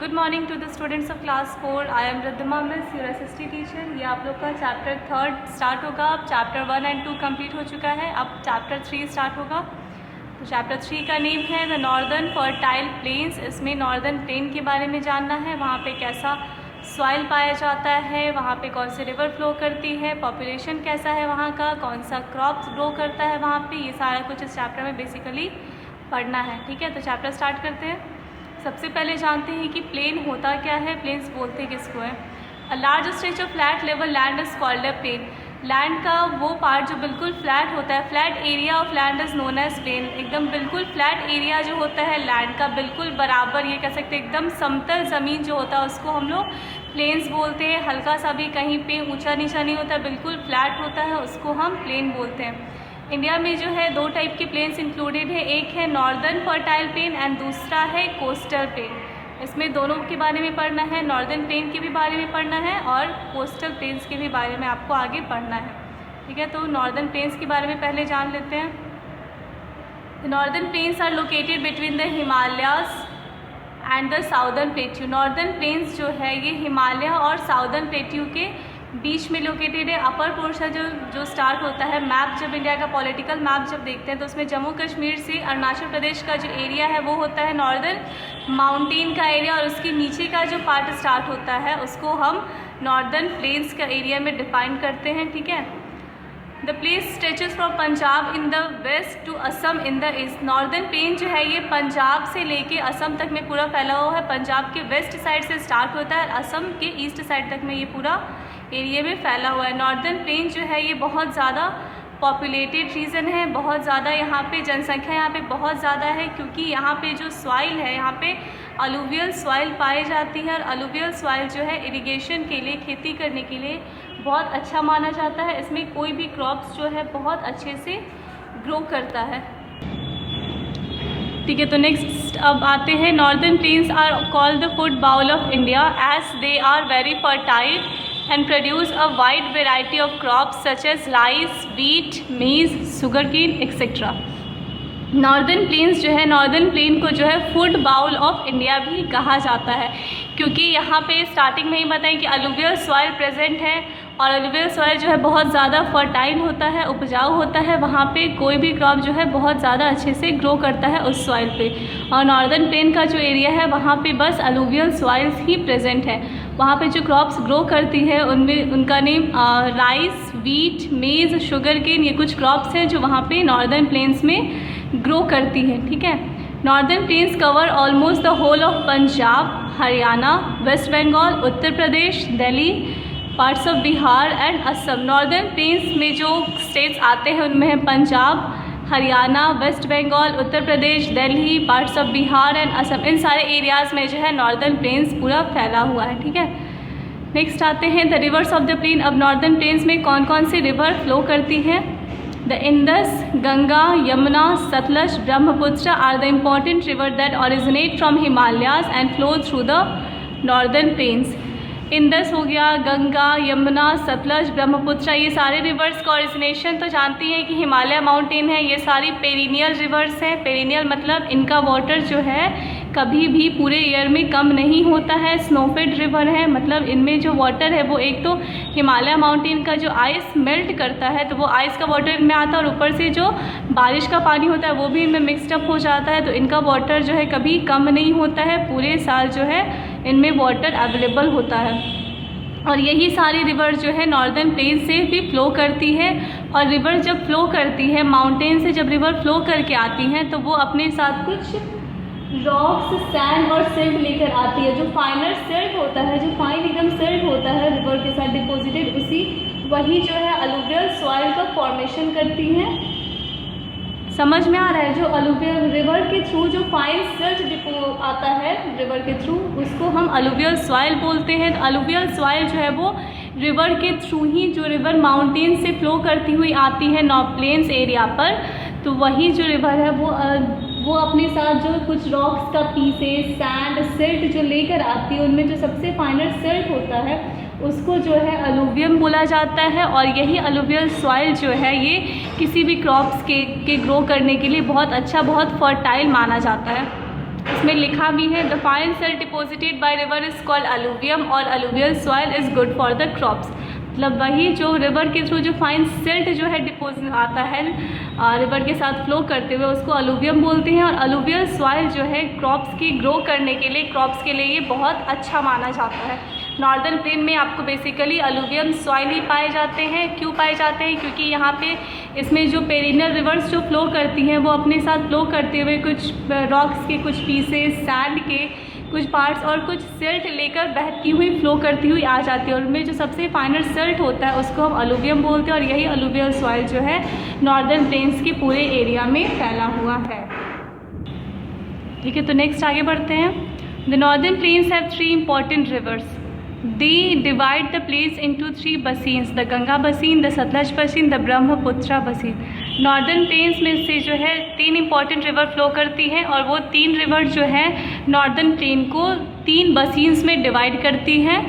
Good morning to the students of class 4। I am Riddhima miss, your assistant teacher. ये आप लोग का chapter 3 start होगा। अब चैप्टर 1 और 2 कंप्लीट हो चुका है, अब चैप्टर 3 स्टार्ट होगा। तो चैप्टर 3 का नेम है द नॉर्दर्न फर्टाइल प्लेन्स। इसमें नॉर्दर्न प्लेन के बारे में जानना है, वहाँ पे कैसा सॉइल पाया जाता है, वहाँ पे कौन सी रिवर फ्लो करती है, पॉपुलेशन कैसा है वहाँ का, कौन सा क्रॉप्स ग्रो करता है वहाँ पे, ये सारा कुछ इस चैप्टर में बेसिकली पढ़ना है। ठीक है, तो चैप्टर स्टार्ट करते हैं। सबसे पहले जानते हैं कि प्लेन होता क्या है, प्लेन्स बोलते किसको है। A large stretch of flat level land is called a plain. Land का वो पार्ट जो बिल्कुल फ्लैट होता है, flat area of land is known as plain. एकदम बिल्कुल फ्लैट एरिया जो होता है लैंड का, बिल्कुल बराबर, ये कह सकते हैं एकदम समतल ज़मीन जो होता है उसको हम लोग प्लेन्स बोलते हैं। हल्का सा भी कहीं पे ऊंचा नीचा नहीं होता, बिल्कुल फ्लैट होता है, उसको हम प्लेन बोलते हैं। इंडिया में जो है 2 टाइप के प्लेन्स इंक्लूडेड है, एक है नॉर्दर्न फर्टाइल प्लेन एंड दूसरा है कोस्टल प्लेन। इसमें दोनों के बारे में पढ़ना है, नॉर्दर्न प्लेन के भी बारे में पढ़ना है और कोस्टल प्लेन्स के भी बारे में आपको आगे पढ़ना है। ठीक है, तो नॉर्दर्न प्लेन्स के बारे में पहले जान लेते हैं। Northern plains are located between the Himalayas and the southern plateau. Northern plains जो है ये हिमालय और साउदर्न प्लेट्यू के बीच में लोकेटेड है। अपर पोर्शन जो स्टार्ट होता है, मैप जब इंडिया का पॉलिटिकल मैप जब देखते हैं तो उसमें जम्मू कश्मीर से अरुणाचल प्रदेश का जो एरिया है वो होता है नॉर्दर्न माउंटेन का एरिया, और उसके नीचे का जो पार्ट स्टार्ट होता है उसको हम नॉर्दर्न प्लेन्स का एरिया में डिफाइन करते हैं। ठीक है, the place stretches from Punjab in the west to Assam in the east. Northern plain जो है ये पंजाब से लेके असम तक में पूरा फैला हुआ है। पंजाब के वेस्ट साइड से स्टार्ट होता है, असम के ईस्ट साइड तक में ये पूरा एरिया में फैला हुआ है। नॉर्दर्न प्लेन जो है ये बहुत ज़्यादा पॉपुलेटेड रीजन है, बहुत ज़्यादा यहाँ पे जनसंख्या यहाँ पे बहुत ज़्यादा है, क्योंकि यहाँ पे जो सॉइल है यहाँ पे अलुवियल सॉइल पाई जाती है, और अलुवियल सॉइल जो है इरिगेशन के लिए, खेती करने के लिए बहुत अच्छा माना जाता है। इसमें कोई भी क्रॉप्स जो है बहुत अच्छे से ग्रो करता है। ठीक है, तो नेक्स्ट अब आते हैं, northern plains are called the food bowl of India as they are very fertile and produce a wide variety of crops such as rice, wheat, maize, sugarcane, etc. Northern plains जो है, northern plain को जो है food bowl of India भी कहा जाता है, क्योंकि यहाँ पे स्टार्टिंग में ही बताएं कि अलुवियल सॉइल प्रेजेंट है, और अलुवियल सॉइल जो है बहुत ज़्यादा फर्टाइल होता है, उपजाऊ होता है। वहाँ पे कोई भी क्रॉप जो है बहुत ज़्यादा अच्छे से ग्रो करता है उस सॉइल पे। और नॉर्दर्न प्लेन का जो एरिया है वहाँ पे बस अलुवियल सॉइल्स ही प्रेजेंट है। वहाँ पे जो क्रॉप्स ग्रो करती है उनमें उनका नेम राइस, वीट, मेज़, शुगर केन, ये कुछ क्रॉप्स हैं जो वहाँ पे नॉर्दर्न प्लेन्स में ग्रो करती है। ठीक है, northern plains cover almost the whole of Punjab, Haryana, West Bengal, Uttar Pradesh, Delhi, parts of Bihar and Assam. Northern plains में जो स्टेट्स आते हैं उनमें है Punjab, Haryana, West Bengal, Uttar Pradesh, Delhi, parts of Bihar and Assam. इन सारे एरियाज़ में जो है नॉर्दर्न प्लेन्स पूरा फैला हुआ है। ठीक है, नेक्स्ट आते हैं the rivers of the plain. अब नॉर्दर्न प्लेन्स में कौन कौन सी रिवर फ्लो करती हैं। The Indus, Ganga, Yamuna, Sutlej, Brahmaputra are the important river that originate from Himalayas and flow through the northern plains. Indus हो गया, गंगा, यमुना, सतलज, ब्रह्मपुत्र, ये सारे रिवर्स का ओरिजिनेशन तो जानती हैं कि हिमालय माउंटेन है। ये सारी पेरिनियल रिवर्स हैं। पेरिनियल मतलब इनका वाटर जो है कभी भी पूरे ईयर में कम नहीं होता है। स्नोफेड रिवर है, मतलब इनमें जो वाटर है वो एक तो हिमालय माउंटेन का जो आइस मेल्ट करता है तो वो आइस का वाटर इनमें आता है, और ऊपर से जो बारिश का पानी होता है वो भी इनमें मिक्सड अप हो जाता है। तो इनका वाटर जो है कभी कम नहीं होता है, पूरे साल जो है इनमें वाटर अवेलेबल होता है। और यही सारी रिवर जो है नॉर्दर्न प्लेन से भी फ्लो करती है। और रिवर जब फ्लो करती है, माउंटेन से जब रिवर फ्लो करके आती हैं तो वो अपने साथ कुछ रॉक्स, सैंड और सिल्ट लेकर आती है। जो फाइनर सिल्ट होता है, जो फाइन एकदम सिल्ट होता है रिवर के साथ डिपॉजिटेड, वही जो है अलुवियल सॉइल का फॉर्मेशन करती हैं। समझ में आ रहा है, जो अलुवियल रिवर के थ्रू जो फाइन सिल्ट आता है रिवर के थ्रू, उसको हम अलुवियल सॉइल बोलते हैं। तो अलुवियल सॉइल जो है वो रिवर के थ्रू ही, जो रिवर माउंटेन से फ्लो करती हुई आती है नॉर्थ प्लेन्स एरिया पर, तो वही जो रिवर है वो अपने साथ जो कुछ रॉक्स का पीसेस, सैंड, सिल्ट जो लेकर आती है, उनमें जो सबसे फाइनर सिल्ट होता है उसको जो है अलुवियम बोला जाता है। और यही अलुवियल सॉइल जो है ये किसी भी क्रॉप्स के ग्रो करने के लिए बहुत अच्छा, बहुत फर्टाइल माना जाता है। इसमें लिखा भी है the fine silt deposited by river is called alluvium और alluvial soil is good for the crops. मतलब वही जो रिवर के थ्रू जो फाइन सिल्ट जो है डिपोजिट आता है रिवर के साथ फ्लो करते हुए, उसको अलूवियम बोलते हैं। और अलूवियल सॉइल जो है क्रॉप्स की ग्रो करने के लिए, क्रॉप्स के लिए ये बहुत अच्छा माना जाता है। नॉर्दर्न प्लेन में आपको बेसिकली अलूवियम सॉइल ही पाए जाते हैं। क्यों पाए जाते हैं? क्योंकि यहाँ पे इसमें जो पेरिनियल रिवर्स जो फ्लो करती हैं वो अपने साथ फ्लो करते हुए कुछ रॉक्स के कुछ पीसेस, सैंड के कुछ पार्ट्स और कुछ सिल्ट लेकर बहती हुई फ्लो करती हुई आ जाती है। और उनमें जो सबसे फाइनल सिल्ट होता है उसको हम अलूवियम बोलते हैं। और यही अलूवियल सॉइल जो है नॉर्दर्न प्लेन्स के पूरे एरिया में फैला हुआ है। ठीक है, तो नेक्स्ट आगे बढ़ते हैं। The northern planes have 3 important rivers. They divide the plains into 3 basins, the Ganga बसीन, द सतलज बसीन, द ब्रह्मपुत्रा बसीन। नॉर्दर्न प्लेन्स में से जो है 3 इंपॉर्टेंट रिवर फ्लो करती हैं और वो 3 रिवर जो है नॉर्दर्न प्लेन को 3 बसीन्स में डिवाइड करती हैं।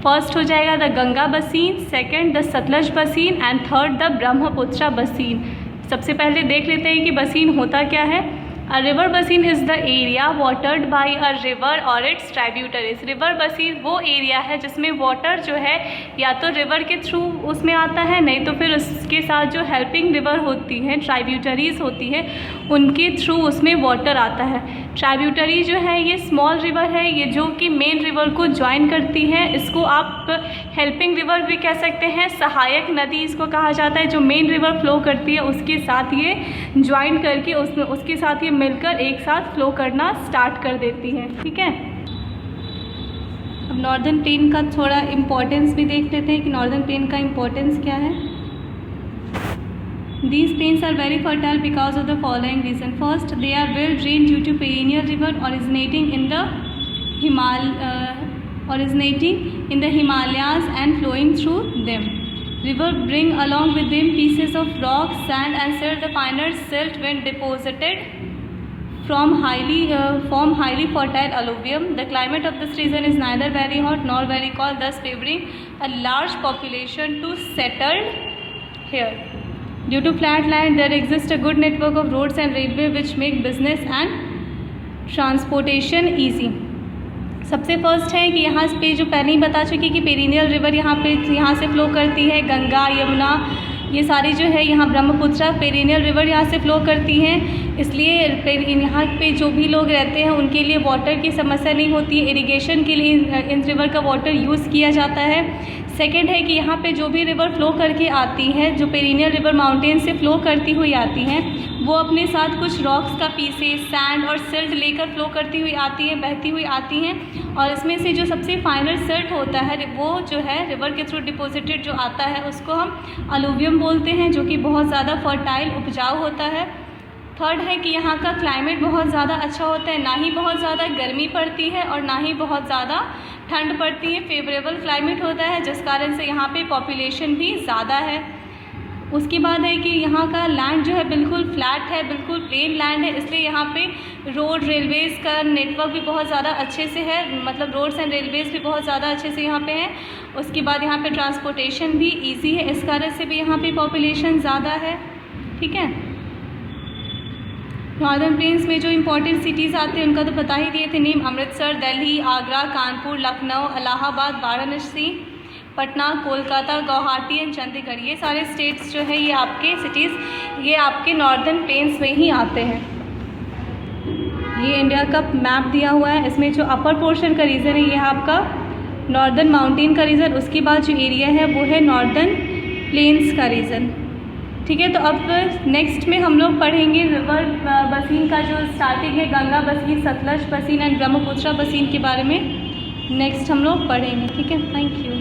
फर्स्ट हो जाएगा द गंगा बसीन, सेकंड द सतलज बसीन एंड थर्ड द ब्रह्मपुत्रा बसीन। सबसे पहले देख लेते हैं कि बसीन होता क्या है। A river basin is the area watered by a river or its tributaries। River बसीन वो एरिया है जिसमें वाटर जो है या तो रिवर के थ्रू उसमें आता है, नहीं तो फिर उसके साथ जो हेल्पिंग रिवर होती हैं, ट्राइब्यूटरीज होती है, उनके थ्रू उसमें वाटर आता है। ट्राइब्यूटरी जो है ये स्मॉल रिवर है, ये जो कि मेन रिवर को ज्वाइन करती है। इसको आप हेल्पिंग रिवर भी कह सकते हैं, सहायक नदी इसको कहा जाता है। जो मेन रिवर फ्लो करती है उसके साथ ये ज्वाइन करके उसके साथ ये मिलकर एक साथ फ्लो करना स्टार्ट कर देती हैं। ठीक है, अब नॉर्दर्न प्लेन का थोड़ा इम्पोर्टेंस भी देख लेते हैं कि नॉर्दर्न प्लेन का इम्पोर्टेंस क्या है। These plains are very fertile because of the following reason. First, they are well drained due to perennial river originating in the Himalayas and flowing through them. River bring along with them pieces of rock, sand and silt. The finer silt when deposited form highly fertile alluvium. The climate of this region is neither very hot nor very cold, thus favoring a large population to settle here. Due to flat land, there exists a good network of roads and railway which make business and transportation easy. सबसे first है कि यहाँ पे जो पहले ही बता चुकी कि पेरिनियल रिवर यहाँ से फ्लो करती है। गंगा, यमुना, ये सारी जो है यहाँ ब्रह्मपुत्रा पेरिनियल रिवर यहाँ से फ्लो करती हैं। इसलिए यहाँ पे जो भी लोग रहते हैं उनके लिए वाटर की समस्या नहीं होती है। इरिगेशन के लिए इन रिवर का वाटर यूज़ किया जाता है। सेकंड है कि यहाँ पे जो भी रिवर फ्लो करके आती हैं, जो पेरिनियल रिवर माउंटेन से फ्लो करती हुई आती हैं, वो अपने साथ कुछ रॉक्स का पीसेस, सैंड और सिल्ट लेकर फ्लो करती हुई आती हैं, बहती हुई आती हैं। और इसमें से जो सबसे फाइनल सिल्ट होता है वो जो है रिवर के थ्रू डिपोजिटेड जो आता है उसको हम अलूवियम बोलते हैं, जो कि बहुत ज़्यादा फर्टाइल, उपजाऊ होता है। थर्ड है कि यहाँ का क्लाइमेट बहुत ज़्यादा अच्छा होता है, ना ही बहुत ज़्यादा गर्मी पड़ती है और ना ही बहुत ज़्यादा ठंड पड़ती है। फेवरेबल क्लाइमेट होता है जिस कारण से यहाँ पे पॉपुलेशन भी ज़्यादा है। उसके बाद है कि यहाँ का लैंड जो है बिल्कुल फ्लैट है, बिल्कुल प्लेन लैंड है, इसलिए यहाँ पे रोड, रेलवेज़ का नेटवर्क भी बहुत ज़्यादा अच्छे से है। मतलब रोड्स एंड रेलवेज़ भी बहुत ज़्यादा अच्छे से यहाँ पे हैं। उसके बाद यहाँ पे ट्रांसपोर्टेशन भी ईजी है, इस कारण से भी यहाँ पे पॉपुलेशन ज़्यादा है। ठीक है, नॉर्दर्न प्लेन्स में जो इंपॉर्टेंट सिटीज़ आते हैं उनका तो बता ही दिए थे नेम। अमृतसर, दिल्ली, आगरा, कानपुर, लखनऊ, इलाहाबाद, वाराणसी, पटना, कोलकाता, गुवाहाटी एंड चंडीगढ़। ये सारे स्टेट्स जो है ये आपके सिटीज़, ये आपके नॉर्दर्न प्लेन्स में ही आते हैं। ये इंडिया का मैप दिया हुआ है, इसमें जो अपर पोर्शन का रीजन है ये आपका नॉर्दर्न माउंटेन का रीजन, उसके बाद जो एरिया है वो है नॉर्दर्न प्लेन्स का रीजन। ठीक है, तो अब नेक्स्ट में हम लोग पढ़ेंगे रिवर बसीन का जो स्टार्टिंग है, गंगा बसीन, सतलज बसीन एंड ब्रह्मपुत्रा बसीन के बारे में नेक्स्ट हम लोग पढ़ेंगे। ठीक है, थैंक यू।